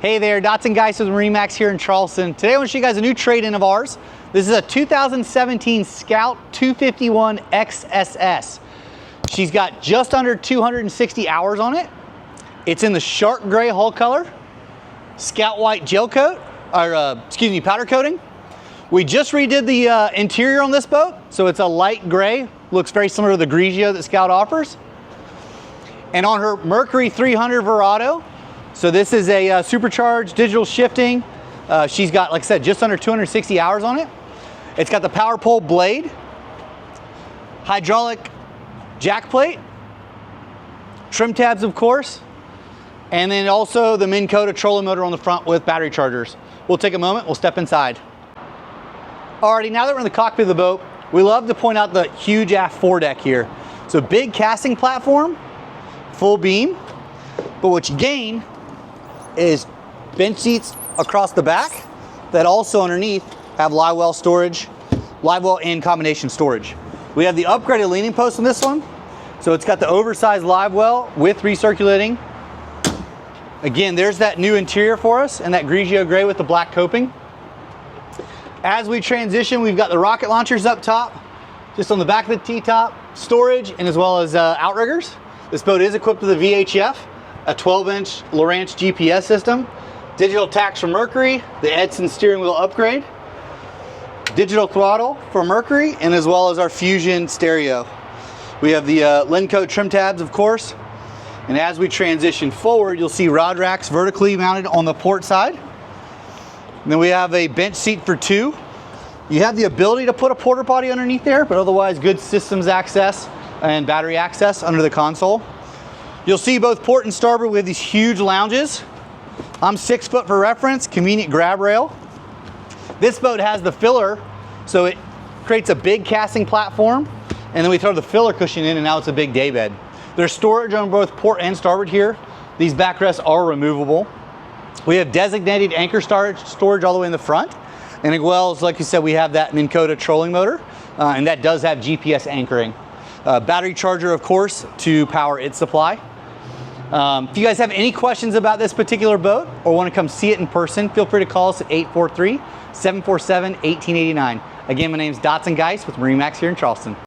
Hey there, Dotson Geist with MarineMax here in Charleston. Today I want to show you guys a new trade-in of ours. This is a 2017 Scout 251 XSS. She's got just under 260 hours on it. It's in the shark gray hull color, Scout white gel coat, or powder coating. We just redid the interior on this boat, so it's a light gray. Looks very similar to the Grigio that Scout offers. And on her Mercury 300 Verado, so this is a supercharged digital shifting. She's got, like I said, just under 260 hours on it. It's got the power pole blade, hydraulic jack plate, trim tabs of course, and then also the Minn Kota trolling motor on the front with battery chargers. We'll take a moment, we'll step inside. Alrighty, now that we're in the cockpit of the boat, we love to point out the huge aft foredeck here. So big casting platform, full beam, but what you gain is bench seats across the back that also underneath have live well storage, live well and combination storage. We have the upgraded leaning post on this one. So it's got the oversized live well with recirculating. Again, there's that new interior for us and that Grigio gray with the black coping. As we transition, we've got the rocket launchers up top, just on the back of the T-top, storage, and as well as outriggers. This boat is equipped with a VHF, a 12-inch Lowrance GPS system, digital tacks from Mercury, the Edson steering wheel upgrade, digital throttle from Mercury, and as well as our Fusion stereo. We have the Lenco trim tabs, of course, and as we transition forward, you'll see rod racks vertically mounted on the port side. And then we have a bench seat for two. You have the ability to put a porta potty underneath there, but otherwise good systems access and battery access under the console. You'll see both port and starboard with these huge lounges. I'm 6 foot for reference, convenient grab rail. This boat has the filler, so it creates a big casting platform, and then we throw the filler cushion in, and now it's a big day bed. There's storage on both port and starboard here. These backrests are removable. We have designated anchor storage all the way in the front, and as well as, like you said, we have that Minn Kota trolling motor, and that does have GPS anchoring. Battery charger, of course, to power its supply. If you guys have any questions about this particular boat or want to come see it in person, feel free to call us at 843-747-1889. Again, my name is Dotson Geist with MarineMax here in Charleston.